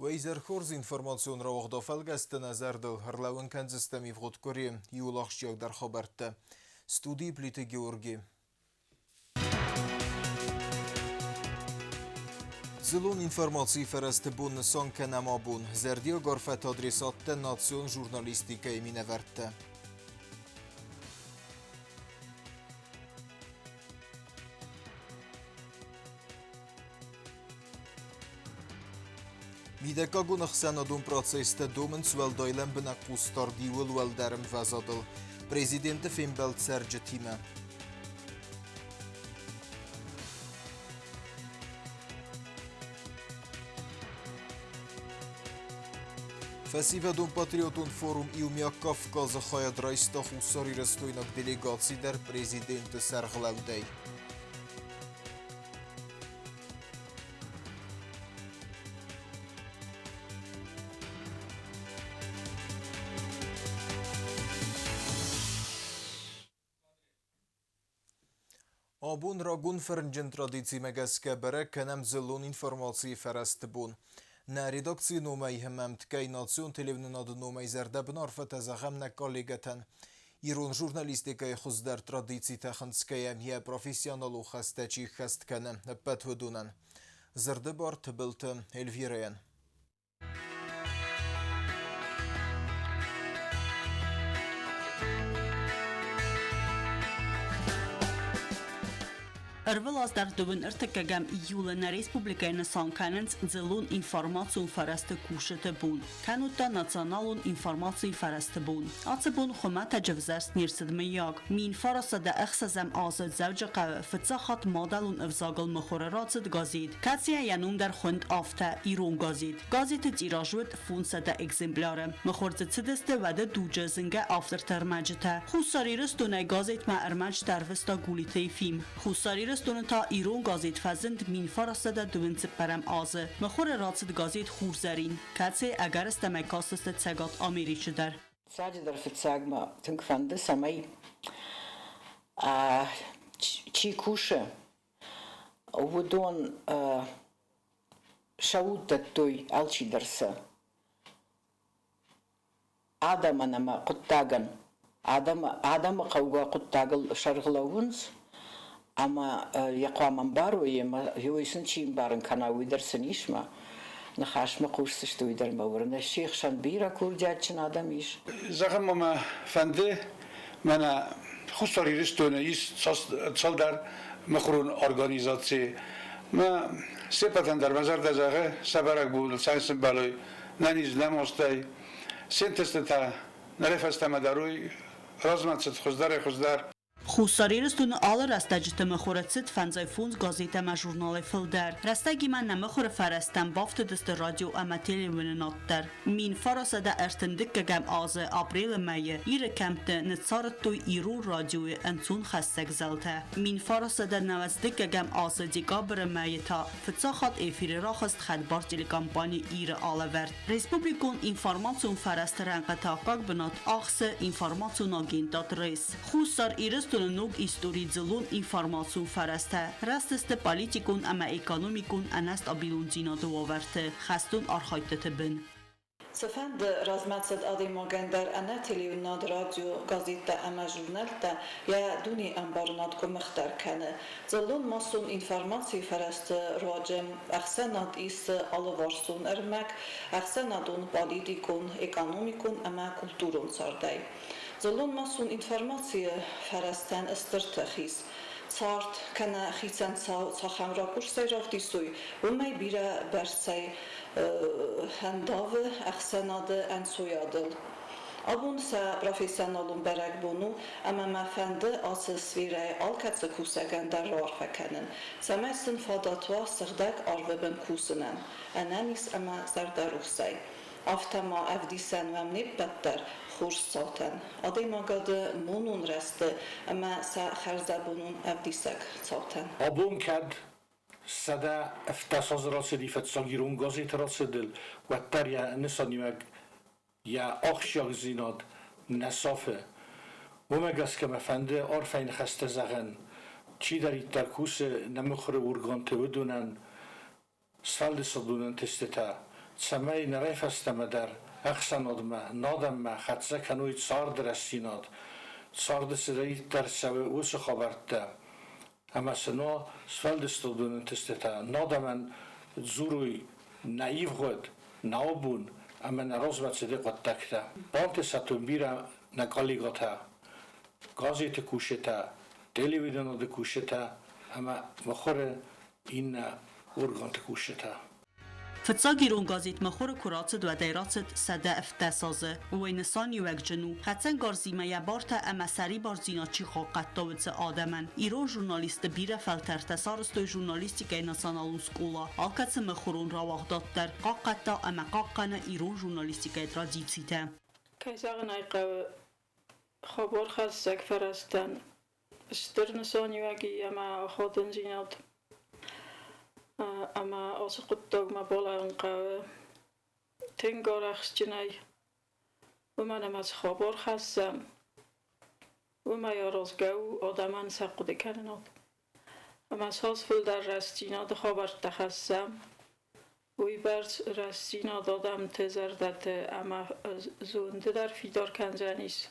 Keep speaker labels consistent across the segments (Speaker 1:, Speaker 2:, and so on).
Speaker 1: Вейзерхорз информацион равахда фалгасты назардыл харлауын канзыстами вғот көре юлақшияғдар хабарты. Студии плиты Георгий. Зелон информации ферасты бун сон канама бун. Зердия горфет адресатты национ журналистика эмине вертті. Mideka nıxsanadun prosesdə domen sualdaylan bina qustar divul valdarim vazadıl. Prezidenti Fembelt Sercetime. Festivalun Patriotun Forum İlmiyak Kafkazı Xayad Raista Xusari Restoynak delegasi der prezidenti Serxlavdey. Abun ragun fırıncın tradisi megaske bere kenem zilun informasiyi ferest bun. Na redaksiyi nomay hemem tkay nasyon televinin adı nomay zerde binar fetezağem ne kollegeten. İron jurnalistikay xuzdar tradisi texinskayem ye profesyonalu xasteçi xest kenem nepet hudunan. Zerde bar tıbıltı Elvireyen.
Speaker 2: Ervil dövün irtekegem iulene Respublikayne sankanens zelun informasyon fereste kuşete bun. Kanutta nacionalun informasyon fereste bun. Atse bun xumata cevzers nirsidme yag. Min farasa da exsezem azad zavca qawe fitsaxat madalun evzagel mخورراتد gazid. Katsiya yanum der xund afta İron gazid. Gazete tirajwet funsa da egzemplare. Mخورزتsideste vade duce zinge after termajete. Xussariristune gazet ma ermaj dervesta gulite film. Xussariristune ta İron gazet fazend min farasa da dövünse perem azı. مخورراتد gazet xurzarin. Katsi agar istemekasiste tsegat Ameriçi der.
Speaker 3: Sadece derfetsagma tünkfende samay çi kuşa ودون شاوت توي ألشي درسا آدم أنا ما قطاعن آدم قوقا قطاعل شرغلاونز أما يقام بارو يما هو يسنشي بارن كنا ويدرسنيش ما نخاش ما قوسش تويدر مورنا الشيخ شان بيرا كوردياتشن آدم إيش
Speaker 4: زخم ما فنده منا خساری رستونه ایست صدر مخرون ارگانیزاسی ما سپتن در مزار دزاغه سبرک بود سانسن بالای ننیز نماستی سنتست تا نرفست مداروی رازمت خزدار
Speaker 2: Xussariristun alır rastacıtı mخورتsit fanzay funz gazete ma jurnale filder. Rastagi man nemخور فرستم بافت دست رادیو اما تلویزیونات در. مین فراسده ارتندک گم آز آپریل مایه ایر کمت نصارت توی ایرو رادیوی انسون خستک زلته. مین فراسده نوزدک گم آز دیگابر مایه تا فتساخات ایفیر راخست خدبار تلی کمپانی ایر آلورد. رسپوبلیکون اینفارماسیون فرست رنگ تاقاق بنات آخس اینفارماسیون آگیندات ریس. Xussariristun nog istorii zelun informațion fereste. Rasteste politikun ama ekonomikun anast abilunzina dovaverte. Xastun arxaytete bin.
Speaker 5: Sefend razmetset adimagender ana televizyon radyo gazete ama jurnalta ya duni ambarnat kumxtar kane. Zelun masun informasiyi fereste rojem aksenat is alavarsun ermek aksenadun politikun ekonomikun ama kulturun sarday. Zelun masun informasiyi feresten istirtexis. Sart kana xitsan saxamra kursay raftisoy و می بیره برسای هنداو اخسناده انسویادل. Abun sa profesyonelun berek bunu ama mafende asıs vire alkatsa kusagan der rarfekanen. Samesin fadatwa sığdak arvebem kusunen. Ananis ama zardaruxsay. Aftama evdisen ve mnibbetter خورس ساتن. آدی ماگاده مونون رسته اما سا خرزه بونون افدیسک ساتن.
Speaker 6: آبون کد سده افتاساز راسدی فتساگیرون گازیت راسدل و تر یا نسانیمک یا آخشیاق زیناد نصافه. ومگس که مفنده آرفین خسته زغن چی داری ترکوس نمخور ارگان تودونن سفلد صدونن تسته سمای نریف استم در اخسانود ما نادم ما خدزه کنوی صار درستیناد صار سری در سوی اوس خبرت اما سنا سفل دستودن تسته نادم زوروی نایف خود نابون اما نراز و صدق و تکتا بانت ستون بیرم نکالی گتا گازیت کوشتا تلویزیون د کوشتا اما مخور این ارگانت کوشتا
Speaker 2: فتساگیرون گازیت مخور کراتد و دیراتد سده افتسازه و وینسان یوک جنو حتن گارزیمه یا بارتا اما سری بارزینا چی خواقت داویدز آدمن ایران ژورنالیست بیره فلتر تسارستوی ژورنالیستی که ناسانالون سکولا آلکت مخورون را واقداد در قاقت دا اما قاقن ایران ژورنالیستی که ادرادیبسیته
Speaker 7: کیساق نایقه خبر خستک فرستن استرنسان یوکی اما خودن زیناد اما als goed toch maar bollen gaan tingorax jnai we maar met خبر خستم و ما یاروز گو آدمان سقوط کنند اما ساز فل در رستینا د خبر تخصم وی برد رستینا دادم تزردت اما زونده در فیدار کنجانیس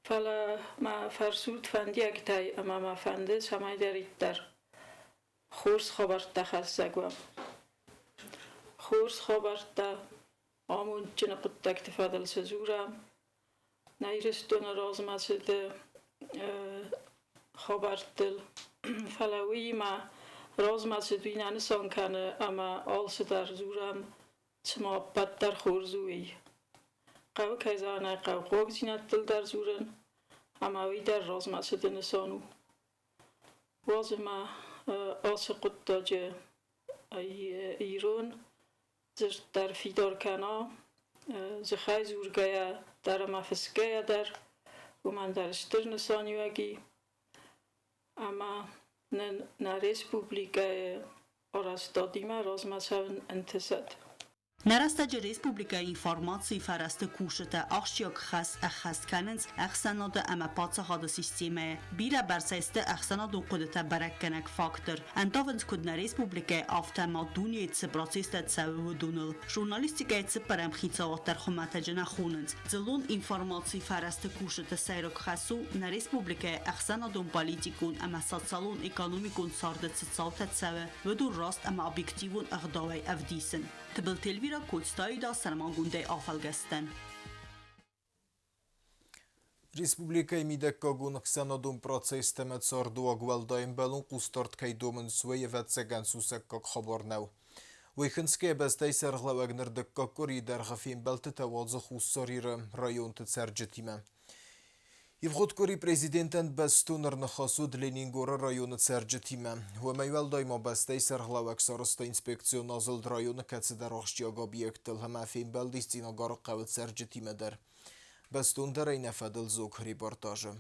Speaker 7: فلا ما فرسود فندی اگتای اما ما فنده سمای درید در خورس خبر تخصگم خورس خبر تا آمون چنه قطعک تفادل سزورم نیرستون راز مسد خبر دل فلاوی ما راز مسد وی نانسان کنه اما آلس در زورم چما بد در خورزوی قو کیزانه قو قوگ زینت دل در زورن اما وی در راز مسد نسانو واز ما آس قطاج ایران زر در فیدار کنا زخای زورگایا در مفسگایا در و من در اشتر نسانیوگی اما نه ریسپوبلیکای آرستادیما راز مساون انتزد
Speaker 2: Narastać Respublika informacji farasta kushata akhshiok khas akhast kanens akhsanada ama patsahada sisteme bira barsaiste akhsanadu qudata barakkanak faktor antavens kudna Respublika aftama duniyet se procesta tsavudunul jurnalistika etse param khitsawatar khumatajana khunens zlun informacji farasta kushata sayrok khasu na Respublika akhsanadun politikun ama sotsialun ekonomikun sardat tsautat save vudur rast ama objektivun aghdawai avdisen تبل تلویرا کوچتایی دا سرمان گونده آفالگستن
Speaker 1: Республикай мидеккагун ксенодун процестемет сорду агвалдаим белун кустарт кайдомын суе ветсеген сусеккак хабарнау. Вейхенские бездей серглавегнер деккакури дар хафин белте тавазы хуссарира район тцерджетиме. Ивгодкори президентен бестунер нахасуд Ленингора районы церджетиме. Вемейвел дайма бездей серглавег сарыста инспекцион назылд районы кәтседер ахштияг объектил хамафин белдистина гарыққавы церджетимедер. Бестундер айнефедил зог репортажы.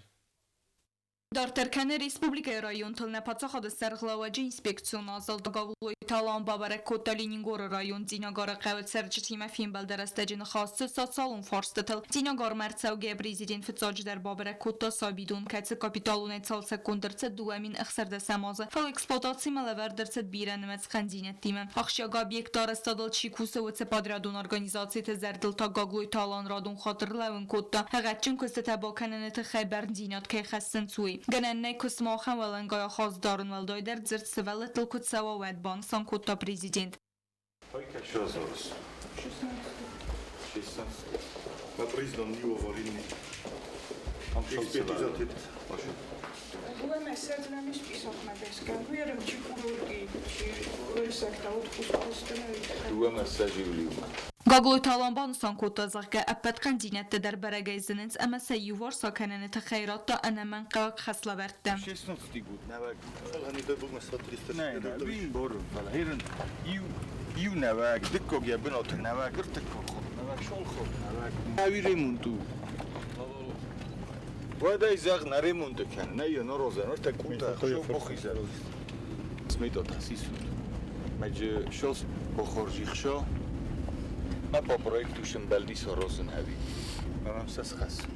Speaker 8: در ترکن ریسپوبلیکای رایون تلنه پاتخاد سرغلاوجی اینسپکسیون آزال دگاولوی تالان بابره کتا لینینگور رایون زیناگار قوت سرچتیمه فیم بلدرستجین خاصه سات سالون فارستتل زیناگار مرتسوگه پریزیدین فتزاج در بابره کتا سابیدون کتس کپیتالون ایتسال سکوندرست دوامین اخسرده سمازه فل اکسپلوتاسی ملوردرست بیرنمت خنزینت تیمه اخشیاگا بیکتار استادل چیکوسه و تپادرادون ارگانیزاسی تزردل تا گاگلوی تالان رادون خاطر لون کتا هغتچون کسته تباکننت خیبر زینات که خستن سوی گننه کسماخن ولنگای خاص دارن ولدای در زرد سوال تلکت سوا ود بان سان کتا پریزیدنت.
Speaker 9: Hajka Šazos. 16. Ma prezident Nivo Varini. Ekspertiza tet. Başı.
Speaker 10: Byłem sedlem z pisownego. Wierzę ci kurki, ci sekta od kuskustenoi.
Speaker 9: Byłem sedziwlił.
Speaker 8: گاگلوی تالانبان سان کوتازق که اپت قندینت در برگه زننس اما سیوار ساکننت خیرات تا انمن قاق خسلا بردم.
Speaker 9: 16 بود. Nevek. Hani de bugün satriste. Ne, bin boru falan. Herin iu nevek. Dikko gebin otur nevek. Irtik kokot. Nevek şol kok. Nevek. Avi remontu. Vada izaq na remontu kan. Ne yo norozen. Orta kuta. Şol poxizer. Smeto tasis. Mece şos poxorjixşo. ما با پروژه توشن بلدی سروسن هوی. من سس خست.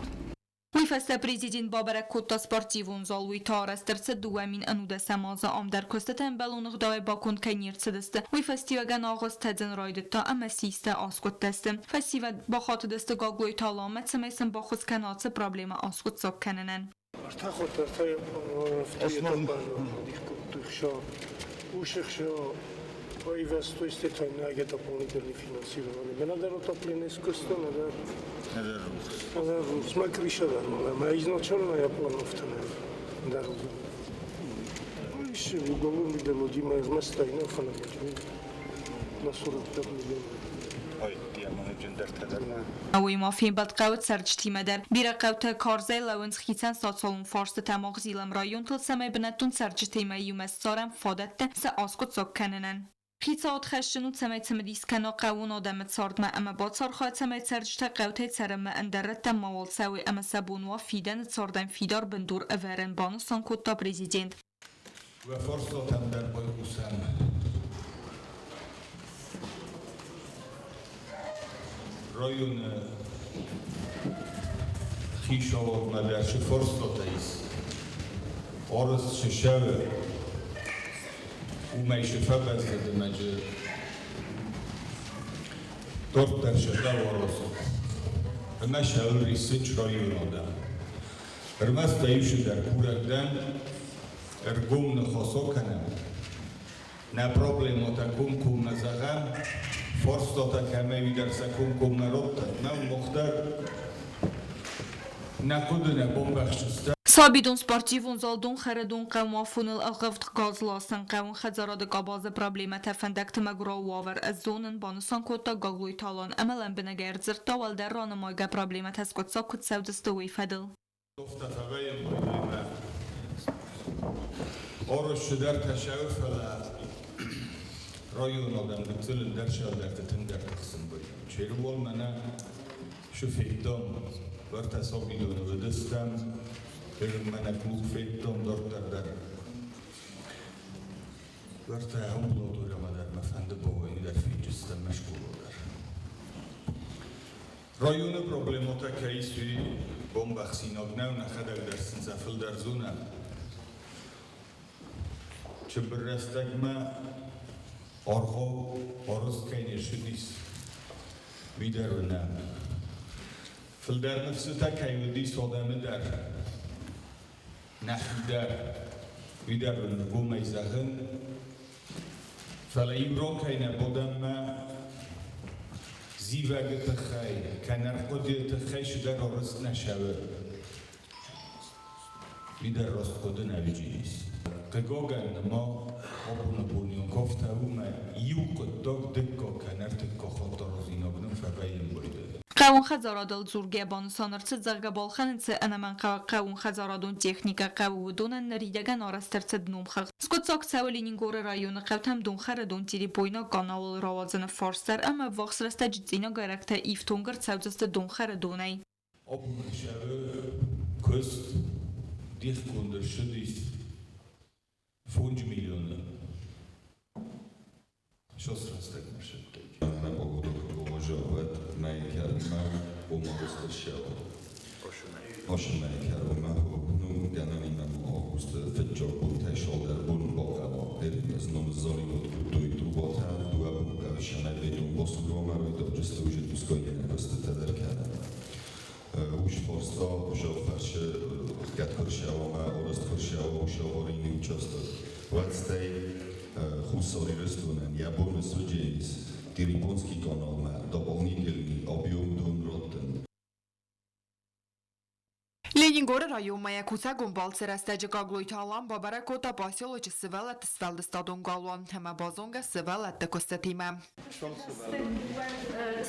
Speaker 8: وی Уيفست президент بابرك كوتا سبورتيفون زالوي تارسترس دوامين انوده سمازا امدر كستتن بلونغ داي باكون كنير تسدست ويفستيوغن آغاز تدن رايدتا اما سيستا آسكوت تستم فستیو با خاطر دست گاگلوی تالامت سمیسن با خود کنات پرابلم آسکوت ساب کننن.
Speaker 11: Инвестуй стетайна агет дополнительное финансирование. Me надо отопление искусства, надо сма крыша дармала. Мы изначально я плановал дармала. Еще в углу видел Дима из места и на фанатике на 45 миллионов.
Speaker 8: اوی مافین بد قوت سرچتی مدر بیر قوت کارزای لونز خیتن ساتسالون فارس تماغ زیلم رایون تل سمی بنتون سرچتی میوم سارم فادت سه آسکوت ساک کننن. خیتات خشنو سمی تمدیس کنا قوون آدمت سارد ما اما باد سار خواهد سمی سرچت قوته سرم ما اندرت موال سوی اما سبون و فیدن ساردن فیدار بندور اورن بانوسان کتا پریزیدنت.
Speaker 12: و فرصت هم در بای حسن رایون خیش آورد مدرش فرصت ایست آرز ششوه او میشفه بزده مجه دارد در شده آرزو اما شهر ریسچ رایون آدم ارمز تایوش در پورکدن ارگوم نخواستو کنم نه پرابلماتا کم کم نزغم فرصتا کمه وی در سکم کم نرابتا نه مختر نکدنه بوم بخشسته
Speaker 8: سابیدون سپارتیوون زالدون خردون قوافون الغفت گازلاسن قوون خزاراد قاباز پرابلمت فندکت مگرا واور از زونن بانسان کتا گاگلوی تالان املن بنگرد زرتا والدر رانمایگا پرابلمت از کتسا کت سودستوی فدل
Speaker 12: دفت فویم بایدیم آرش در تشعف رایون آدم بطل در شاد در تتن در تقسیم باید چیروال منه شفیدم بر تصابیدون و دستم برم منه کلوک فیدم در تهم بلادور ما در مفند باوی در فیجستم مشکول در رایون پروبلماتا کهیسوی بوم بخسیناگ نو نخدر در سنزفل در زونه چه برستگ ما آرخو آرز کینشدیس بیدر و نم فل در نفسه تا کیودیس آدم در نخیدر بیدر و نگو میزخن فل این رو کینه بودم ما زیوگه تخی کنرخو تخی شده آرز نشوه بیدر راست کده نویجیس تگاگن ما آبون بونیون کفته اومه یو قداغ دکا کنرت که خاطر از اینا بنم فبایم بایده
Speaker 8: قوون خزارادل زورگه بانسانر چه زرگه بالخن چه انمان قوون خزارادون تکنیکا قوودون نریدگن آرستر چه دنوم خلق سکوت ساک سوالینین گور رایون قوتم دون خردون تیری بوینا گاناول راوازن فارستر اما وقت رسته جدینا گرکته ایفتونگر چوزست دون خردونی
Speaker 12: آبون شوه کست دیخ کندر شدیست 5 میلیونه شاست راستک میشه
Speaker 13: Nemohu uvažovat mejkerme omorostasjava. Osha mejkerme nu gananina august fitjobun teshalderbun baqava ermez nomzali odkutui trubata duabu kavshana vedum bosudroma rojdobjeste už tuskojene rosteteler kanana. Už forsta užal farše katkoršavama orostkoršava ušavorini učastor. Vactej хусори рестунен ябон суджейс Тирипонский канал на дополнительный объем донроттен.
Speaker 14: Ленингор район Маякуса гумбалцы растяжи гаглой талам бабара кота поселочи сывала тысфалды стадон галуан хема базонга сывала текостатима.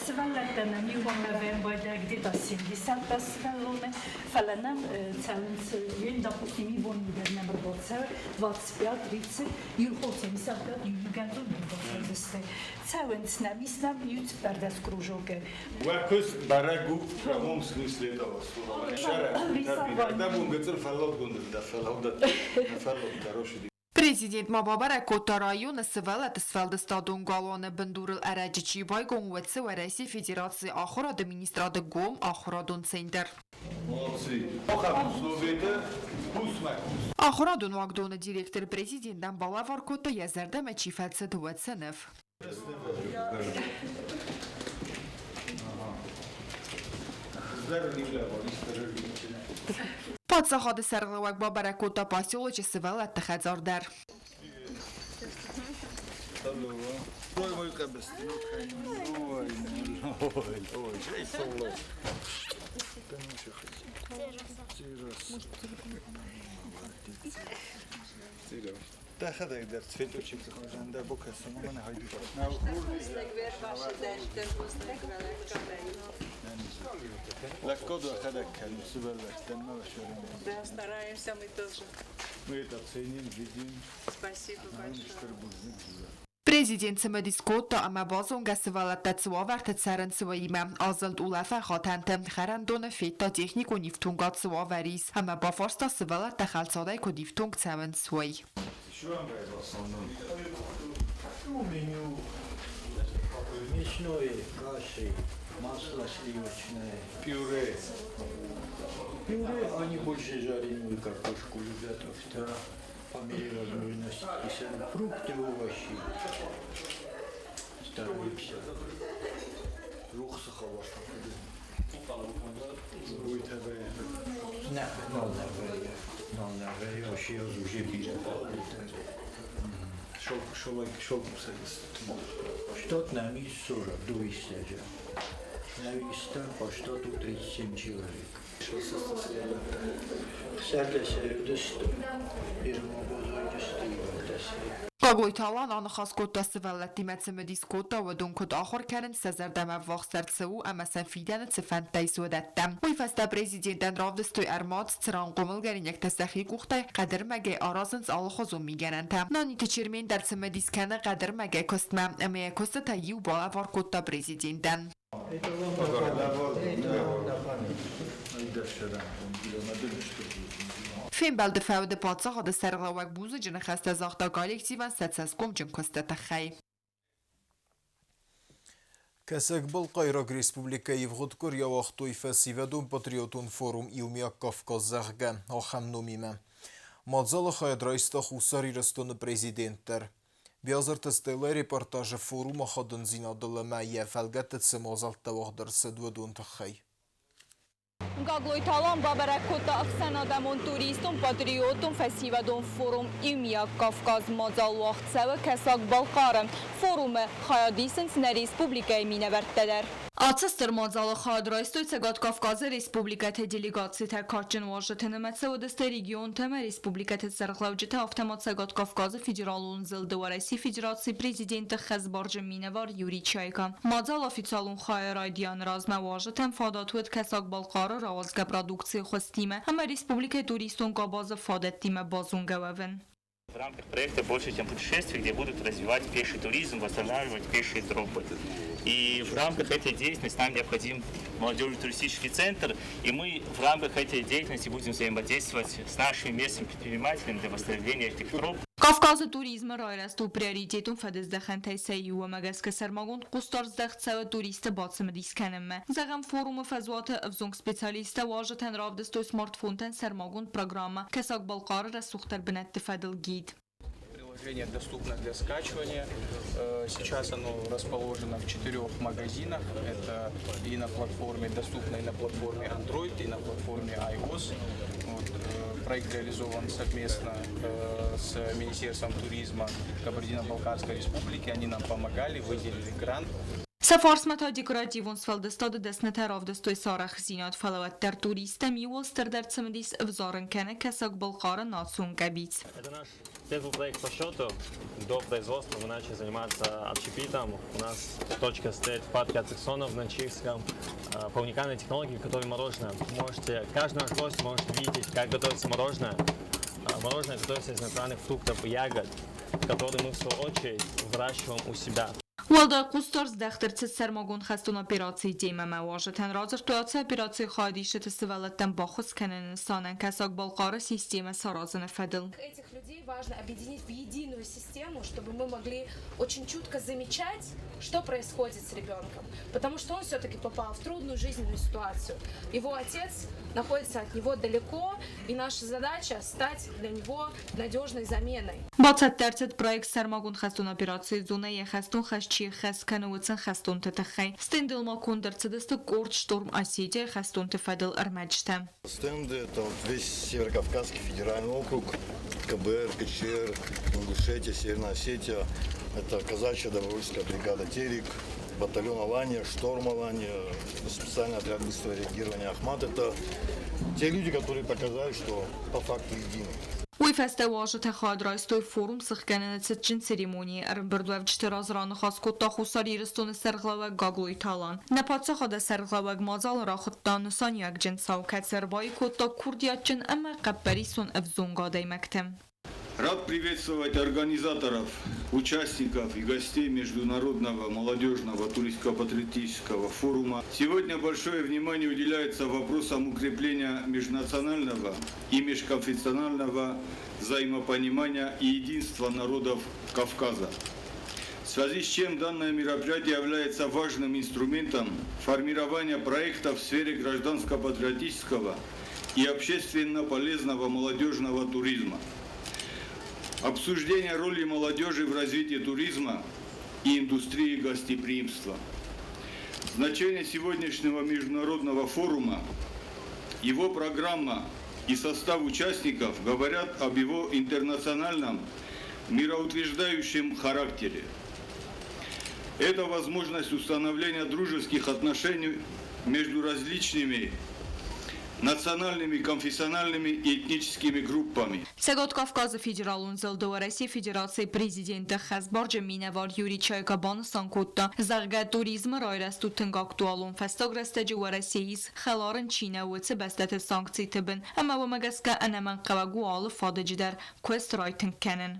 Speaker 15: Сывалаттана ньювана венбайда где-то 70 сывалоны фаланам цалынц ен допустими вон мидерна барбоца 25-30 юрхол 75 югантон барбоца цалынц намиснам ют пердас кружоге.
Speaker 12: Вакус барагу в прямом смысле этого слова.
Speaker 14: Президент Мабабара Кота района сывала тысфалды стадон галуаны бендурил араджичи байгон уэтсы вареси федерации ахора администрады гом ахора дон центр. Ахурадун вагдона директор президентдан бала варкота язарда мачифатса дуатсанов. Падсахады сарғылуак бабаракота поселочи сывал аттахадзордар.
Speaker 9: Дахадаг дар цветочек захожанда бокасу мана хайду. Легко дахадаг кан субалвастан мавашорим.
Speaker 16: Да, стараемся мы тоже.
Speaker 9: Мы это ценим, видим.
Speaker 16: Спасибо большое.
Speaker 14: Президент Самадискота ама базонга сывалатта цваварта царан цваима азалд улафа хатантам харандона фетта технику нифтунга цваварис ама бафарста сывалатта халцадай ко дифтунг цаван цвай.
Speaker 17: Меню мясное, каши, масло сливочное, пюре. Пюре они больше жареную картошку любят, по мере возможности. Фрукты, овощи. Стараемся. Рухса хаваша. Будет не, но вообще уже бежит. Шелк что-то на мисс 40, 200 же. На виста по что-то 37 человек.
Speaker 14: Qagoytalan anıxas kota sıvallatdi mətsəmə diskota və dunkot axır kərin səzərdəmə vaxsərtsəvu əmə sənfidəni цифантay södətdəm. Uyfəstə prezidentdən ravdüstüy ərmat çıran qomulgərin yəktəsəxi quxtay qədirməgə arazınc alıxozun migənəntə. Nani teçirmin dərsəmə diskəni qədirməgə köstmə əməyə köstə təyiv bala var kota prezidentdən. Фин балды фауды падсағады сарғлауак бузы жыны хаста зақта коллективан сәтсәском жын көстәті қай.
Speaker 1: Кәсәк был Қайрак Республика Евғыткур явақту фәсивәдун патриотун форум Илмияк Кавказзағға ахам номиме. Мадзалы хайдрайста хусари растуны президенттер. Биазыр тестелі репортажы форума қадын зинадылы мәйе фәлгәттіці мазалтта вағдырсы двадун тұқай.
Speaker 8: Gaglojtalan babarakota afsanadamon turiston patrioton feszivadon forum Ilmiyak Kafkaz mazal vaxtsəvə kəsak balqarı forumu xayadisins nə respublikaya minəvərtdədər. Ացստր մոձալը խադրայստոյ ցեգատ Կավկազը ռեսպուբլիկայթե դելեգացիթե կարճն վաժթենը մեծեոդստե ռեգիոն թեմը ռեսպուբլիկայթե սարղլավջիթե ավտոմատ ցեգատ Կավկազը ֆեդերալուն զլդվարեսի ֆեդերացի պրեզիդենտը խզբարջը մինևար Յուրի Չայկա մոձալ օֆիցիալուն խայրայդյան ռազմա վաժթեն ֆադատուետ քեսակ բալყարը ռավազգա պրոդուկցիա խստիմը համը ռեսպուբլիկայ տուրիստոն կաբազը ֆադետտիմը բազունգավավեն.
Speaker 18: В рамках проекта «Больше, чем путешествий», где будут развивать пеший туризм, восстанавливать пешие тропы. И в рамках этой деятельности нам необходим молодежный туристический центр, и мы в рамках этой деятельности будем взаимодействовать с нашими местными предпринимателями для восстановления этих троп.
Speaker 8: Կավկազը տուրիզմը ռայրաստու պրիորիտետում ֆեդեզդախեն սեյու մագասկը սարմագոն կուստար զդախցավը տուրիստը բացմը դիսկանեմ է։ Զաղամ ֆորումը ֆազուատը վզոնք սպեցիալիստը վաժըթեն ռավդստոյ սմարտֆոնտեն սարմագոն պրոգրամը, կեսակ բալყարը ռասուխտար բնետты федел гид.
Speaker 19: Приложение доступно для скачивания. Сейчас оно расположено в 4 магазинах. Это и на платформе, доступно и на платформе Android, и на платформе iOS. Проект реализован совместно с Министерством туризма Кабардино-Балкарской республики. Они нам помогали, выделили грант.
Speaker 8: Սաֆարսմաթա դեկորատիվոն սվալդստոդը դեսնետարով դստոյ սարախ զինատ ֆալավаттар туриста миуол стардерцемдис взоренкене кесак балқары нацун габиц.
Speaker 20: Это наш первый проект по счету. До производства мы начали заниматься общепитом. У нас точка стоит в парке аттракционов в Нанчикском по уникальной технологии, готовим мороженое. Каждый наш гость может видеть, как готовится мороженое. Мороженое готовится из натуральных фруктов и ягод, которые мы в свою очередь выращиваем у себя.
Speaker 8: Уалда кустар здахтырцы сармагон хастун операции дейма маважетен разыр туятся операции хадишет свалаттан бахус канен санан касак балқары система саразаны фадил.
Speaker 21: Этих людей важно объединить в единую систему, чтобы мы могли очень чутко замечать, что происходит с ребенком, потому что он все-таки попал в трудную жизненную ситуацию. Его отец находится от него далеко, и наша задача стать для него надежной заменой.
Speaker 8: Բացատերցդ պրոյեկտ սարմագուն խաստուն օպերացիի զոնը եխաստուն խաշչի խասկանուցն խաստուն տտխայ ստենդել մակոնդերցդստը կորտ շտորմ ասիդե խաստուն տֆադել արմաջտը
Speaker 9: Стенды — это вот весь Северокавказский федеральный округ, КБР, КЧР, Ингушетия, Северная Осетия. Это казачья добровольческая бригада «Терек», батальон «Алания», «Шторм Алания», специальный отряд быстрого реагирования «Ахмат». Это те люди, которые показали, что по факту едины.
Speaker 8: Ուի ֆեստիվալը թխադրայստոյ ֆորում սխկանացած ջին ցերեմոնիա արմբրդով չտերազրանը խասկոտա խուսարիրստոնը սերղլավը գագլոյ թալան նապացախոդը սերղլավը մազալ ռախտան սանյակ ջին սաուկացերբայ կոտա քուրդիաչն ամա կապերիսոն ավզոնգադայ մակտեմ
Speaker 12: Рад приветствовать организаторов, участников и гостей Международного молодежного туристско-патриотического форума. Сегодня большое внимание уделяется вопросам укрепления межнационального и межконфессионального взаимопонимания и единства народов Кавказа. В связи с чем данное мероприятие является важным инструментом формирования проектов в сфере гражданско-патриотического и общественно полезного молодежного туризма. Обсуждение роли молодежи в развитии туризма и индустрии гостеприимства. Значение сегодняшнего международного форума, его программа и состав участников говорят об его интернациональном, мироутверждающем характере. Это возможность установления дружеских отношений между различными национальными, конфессиональными и этническими группами.
Speaker 8: Սեգոտ Կավկազը ֆեդերալուն զելդորեսի ֆեդերացիայի պրեզիդենտը Խազբարջը մինավար Յուրի Չայկաբանը սանկոտտա զարգա туrizmը ռայրաստու թնգակտուալուն ֆեստոգրեստեջի Россиис խելարն Չինա ուծը բաստատը սանկցի տբն ամա ոմագասկա անաման қавагу алы фададжидар квест райтинг кенен.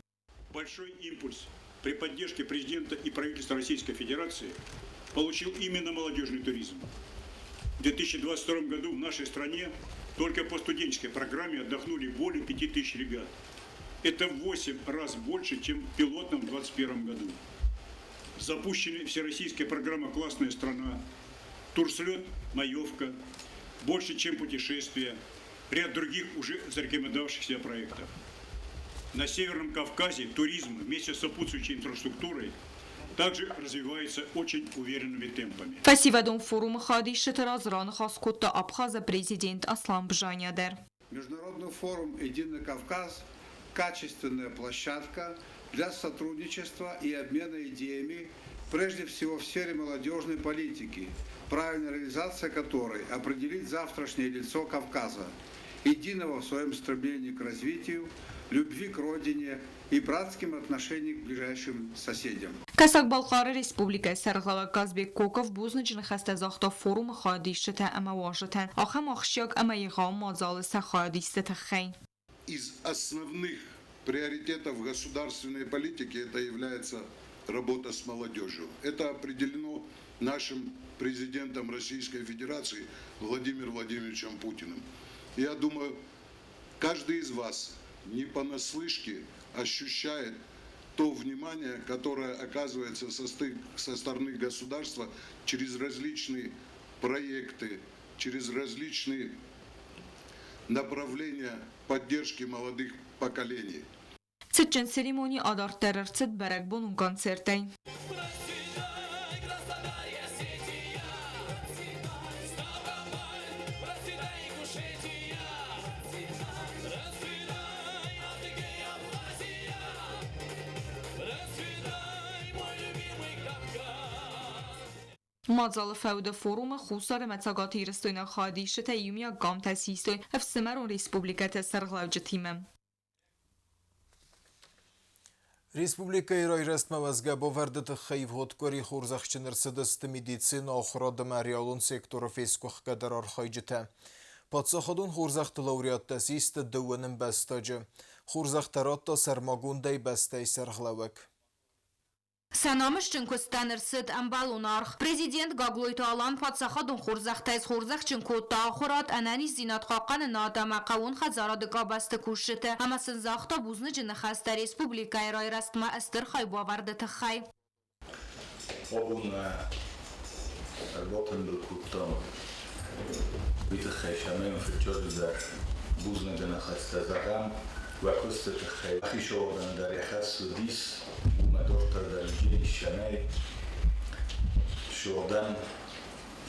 Speaker 22: Большой импульс при поддержке президента и правительства Российской Федерации получил именно молодежный туризм. В 2022 году в нашей стране только по студенческой программе отдохнули более 5000 ребят. Это в 8 раз больше, чем в пилотном в 2021 году. Запущена всероссийская программа «Классная страна», турслет «Маевка», «Больше, чем путешествия», ряд других уже зарекомендовавшихся проектов. На Северном Кавказе туризм вместе с сопутствующей инфраструктурой также развивается очень уверенными темпами.
Speaker 8: Фестиваль форума хади шетеразран хаскотта Абхаза президент Аслан Бжанядер.
Speaker 23: Международный форум «Единый Кавказ» – качественная площадка для сотрудничества и обмена идеями, прежде всего в сфере молодежной политики, правильная реализация которой определит завтрашнее лицо Кавказа, единого в своем стремлении к развитию, любви к родине и братским отношениям к ближайшим соседям.
Speaker 8: Касак Балқары Республика Сарғлава Казбек Коков бузныжын хастазахта форума хадишта амаважатан. Ахам ахшяк амаигам мазалы сахадисты хай.
Speaker 24: Из основных приоритетов государственной политики это является работа с молодежью. Это определено нашим президентом Российской Федерации Владимиром Владимировичем Путиным. Я думаю, каждый из вас не понаслышке ощущает то внимание, которое оказывается со стороны государства через различные проекты, через различные направления поддержки молодых поколений.
Speaker 8: Цитчен церемонии адартерер цит берекбон концертай. مازال فود فروم خوصار متاقاتی رستوینا خادیشه تیومیا گام تسیستوی افسمرون ریسپوبلیکت سرغلاوجه تیمم.
Speaker 1: Республика Ирайрастма вазгабо вардыты хайв хоткори хурзахчыныр сыдысты медицина охрады мариалун секторы фескух кадар архайжыта. Патсаходун хурзахты лауреатты исты дөвінің бәстажы. Хурзахтаратта сармагундай бәстай сарғлавак.
Speaker 25: Санамыш чынкөстәнір сыд амбалунарх. Президент Гаглойты алан патсахадун хурзахтайз хурзах чынкөтта ахурат анани зинат қақаны надама қауын хазарады қабасты күшіті. Амасын зақта бузны жыны хаста республика Ирайрастма әстір хай баварды тұхай.
Speaker 3: Obun работен بالكتاب بيت الخيشامين في الجردة بوزنا جنا خسته زغم و کست تخیل اخی شوردن در یخص و دیس و مدورتر در جیل شنای شوردن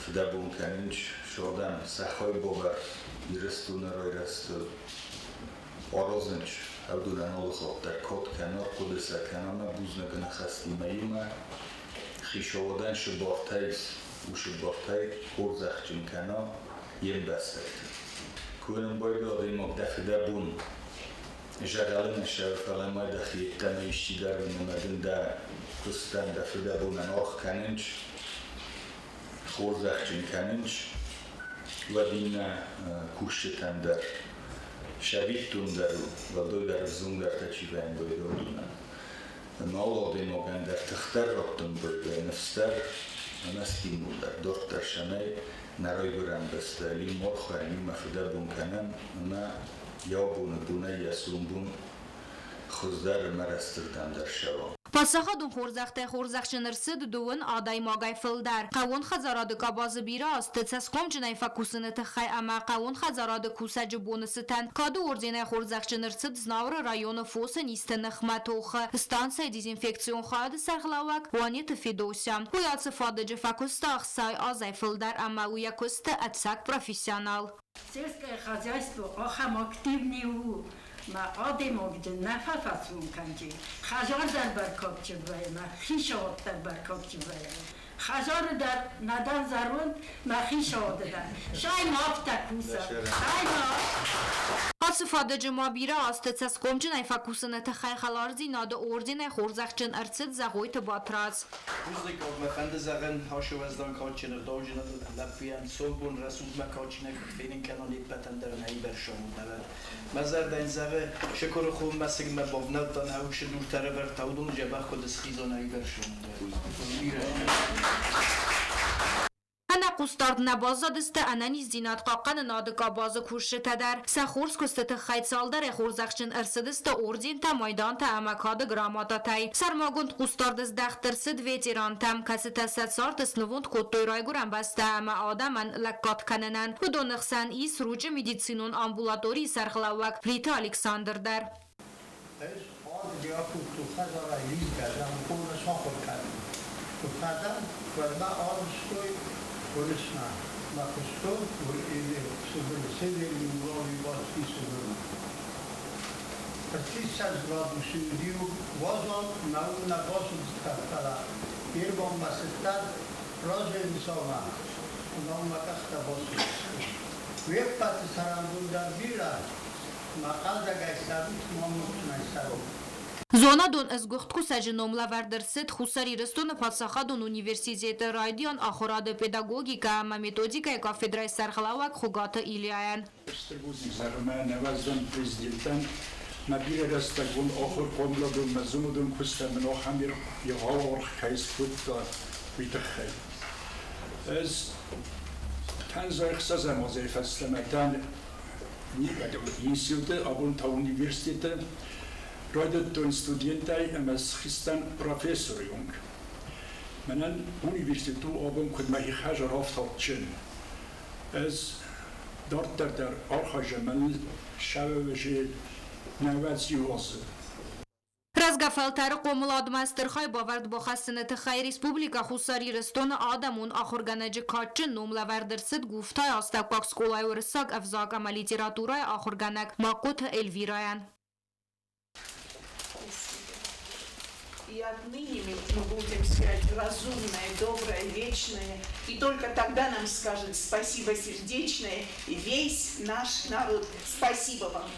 Speaker 3: فده بون کنینج شوردن سخوی بوبر یرستو نروی رستو آرازنج او دورن اول خواب در کود کنار قدسه کنانا بوزنا گنا خستی میمه خی شوردن شبارتایز و شبارتای خورزخ جن کنا یم بسته کنم باید آدای مقدفده بون جرالن الشباب فلما دخل تم اشتدار من دا كستان دفدا بونا نوخ كاننج خورزخ جن كاننج ودينا كوشتان در شبيهتون در ودو در زون در تجيبان بيدونا نالو دي موغان در تختر ربطن بيدو نفستر نستيمو در دورتر شمي نروي بران بست لي مرخو يعني مفدا بون كانن ما یابون دونه یسومبون خوزدر مرستردن در شوا
Speaker 25: پاسخادون خورزخ شنرسد دون آدای ماگای فلدر قوون خزاراد کاباز بیراست تسقم جنای فکوسنت خی اما قوون خزاراد کوسج بونستن کادو ورزینای خورزخ شنرسد زناور رایون فوس نیست نخمتوخ استانسای دیزینفکسیون خواهد سرخلاوک وانیت فیدوسیام ویاد سفادج فکوستاخ سای آزای فلدر اما ویاکست اتساک پروفیسیونال
Speaker 4: Сельское хозяйство охам активнее ما آدم آگده نفس ممکنه خجار در برکات چه باید ما خیشات در برکات چه باید خجار در ندن زرون ما خیشات در شای مافت کوسه شای مافت
Speaker 25: استفاده ما بیرا است تسقم جنای فکوسنت خی خلارزی ناد اوردین خورزخچن ارصد زغویت باتراز
Speaker 5: روزی که مفند زغن هاشو از دان کارچن داوجن لپیان صبون رسول مکارچنه فینین کنانی پتن در نهی برشامون دارد مزر دین زغه شکر خوب مسیگ مبابنات دان هاوش دورتره بر تودون جبه خود سخیزان نهی برشامون دارد
Speaker 25: انا قستارد نبازادست انانی زینات قاقن نادکا باز کوشه تدر سخورس کستت خیت سالدر خورزخچن ارسدست اوردین تا مایدان تا امکاد گراماتا تای سرماگوند قستاردست دخترسد ویتیران تم کسی تست سارتس نووند کتوی رای گرم بسته اما آدمن لکات کننن و دونخسن ای سروج میدیسینون آمبولاتوری سرخلاوک ریتا الکساندر در
Speaker 6: Korisna, ma questo vuol sede in nuovi vostri seguri. Partissa sgradu si udiu vozon na una vosu scattala. Irbom masettat roze insoma. Na una casta vosu. Viepat sarandun dar bira. Ma qalda gaisavit momut na isaru.
Speaker 25: زونا دون از گخت کو سجنوم لوردرست خسری رستون پادساخادون университет رادیون آخراد پداگوگیکا و متودیکا کافدرای سرخلاوک خوگات ایلیاین
Speaker 7: زرمان نوازدان پرزیدنتان نبیر رستگون آخر قملادون مزومدون کستن من آخمیر یهاور خیز خود دار بیتخی از تنزای خسازم وظیفه استمتان اینسیوته آبون تا universitet Rådet och studenter är Christian professorjung. Men en universitet avon kunde man hijaja avtalchen. Ez dortar der archajaman shaveje navaziose.
Speaker 25: رزگفلتر قوملاد مسترخای باورد با خستنت خی ریسپوبلیکا خوساری رستون آدمون آخرگنج کاچن نوم لوردرسد گفتای آستاکاک سکولای ورساگ افزاک اما لیتراتورای آخرگنک ماقوت الویراین.
Speaker 26: И отныне мы будем сказать разумное, доброе, вечное. И только тогда нам скажет спасибо сердечное весь наш народ. Спасибо вам.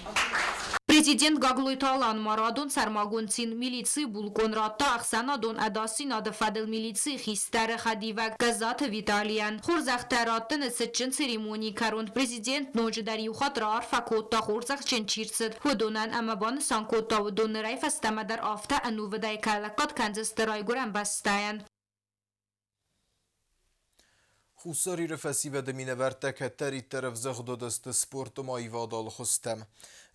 Speaker 25: Президент Гаглуйталан Марадон сармагунцин милиции булконра та ахсанадон адасина да фадел милиции хистер хадивак газат Виталиян. Хурзахтараттын сычын церемонии карунд президент ножидари ухатра арфакотта хурзахчен чирцет. Худонан амабан санкотта و دونرای فستمدر آفتا انوودای کلکات کنزسترای گرم بستاین.
Speaker 1: خوساری رفسی و دمینه ورتک تری طرف زخدو دست سپورت ما ایوادال خستم.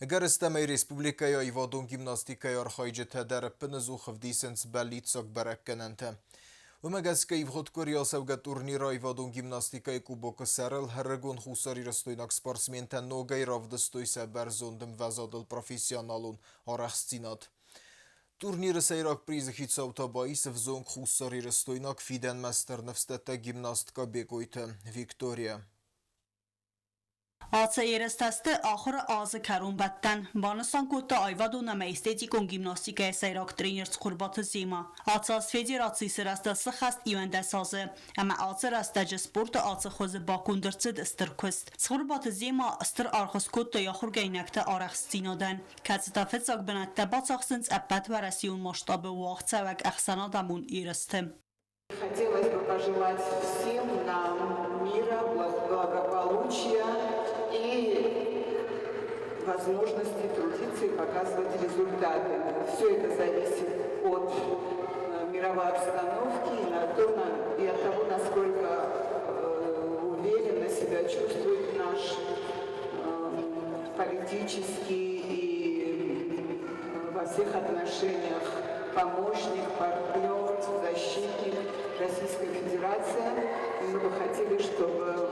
Speaker 1: اگر استمای ریسپوبلیکا یا ایوادون گیمناستیکا یا خایجه تدر پنزو خفدیسنس بلیت ساک برکننته. Umegeszkei vhodkori szewge turnira Ajvadon gimnasztikai kubok szerel herregon 20 rostojnak sportsmienten nogai ravdostoj seberzondem vezadol professzionalon arachszinat. Turniry sejrak prízichy cautabais w zonk 20 rostojnak Fiden mester nevstete gimnastka biegojte Viktoria.
Speaker 2: Aca éreztezte ahra az karun batten. Banısan kutta Ayvadona meistetikon gimnastika seyrak treners kurbatı zima. Aca az federasyası rastası xast ivende sazı. Ama aca rastacı sporta aca xozu bakundırcıd ıstirkust. Skurbatı zima ıstir arxız kutta yaxur geynekte araxstinadan. Kazita fetsak benatte batsaxsınc eppet veresiyon maştabı vaxtsevek axsana damun éreztem.
Speaker 26: Хотелось бы пожелать всем нам мира, благополучия и возможности трудиться и показывать результаты. Все это зависит от мировой обстановки и от того, насколько уверенно себя чувствует наш политический и во всех отношениях помощник, партнер, защитник Российской Федерации. Мы бы хотели, чтобы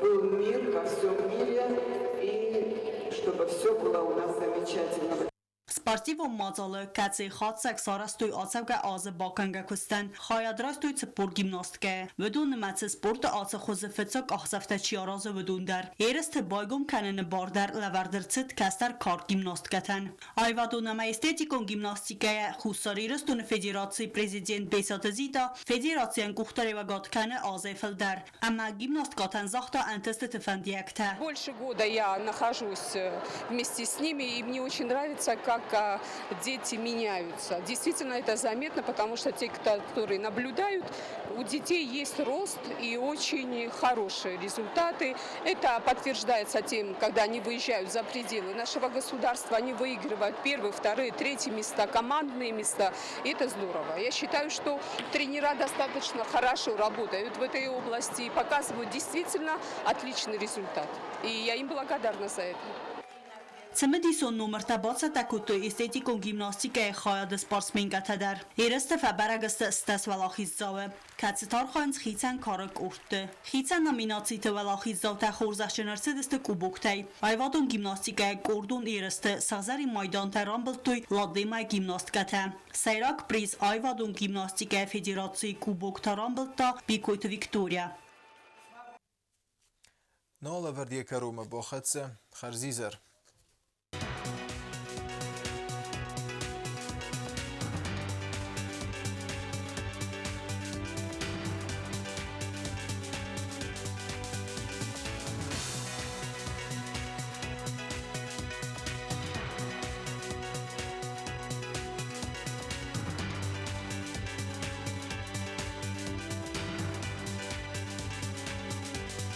Speaker 26: был мир во всем мире и чтобы все было у нас замечательно.
Speaker 2: Спортивом мазалы кацей хатсак сарастуй ацавга азы баканга кустан хаядрастуй цпор гимнастке ведун мац спорт ацы хозы фетсак ахсафта чиаразы ведун дар ерست байгом канен бардар лавардырцыт кастар кар гимнасткатан Ayvadona estetikon gimnastikaya хусари растун федерации президент Бесатазида федерациан кухтаревагат кане азы филдар amma гимнасткатан захта антесты тфандиякта.
Speaker 10: Больше года я нахожусь вместе с ними, и мне очень нравится, как дети меняются. Действительно, это заметно, потому что те, которые наблюдают, у детей есть рост и очень хорошие результаты. Это подтверждается тем, когда они выезжают за пределы нашего государства, они выигрывают первые, вторые, третьи места, командные места. И это здорово. Я считаю, что тренера достаточно хорошо работают в этой области и показывают действительно отличный результат. И я им благодарна за это.
Speaker 2: Цемедисон номертабаца такуто эстетикон гимнастика хаяд спортсменгата дар. Ересте фабарагст стас валахиззаве. Кацитар хаинц хицан карак уртты. Хицан номинациите валахиззавта хорзашчынарсыдысты кубоктай. Ayvadon гимнастика кордон ересте сазари майдан тарамбылтуй ладдема гимнастката. Сайрак приз Ayvadon гимнастика федерации кубок тарамбылта бикойт Виктория.
Speaker 1: Нала вردیه کروم با خدسه خرزیزر.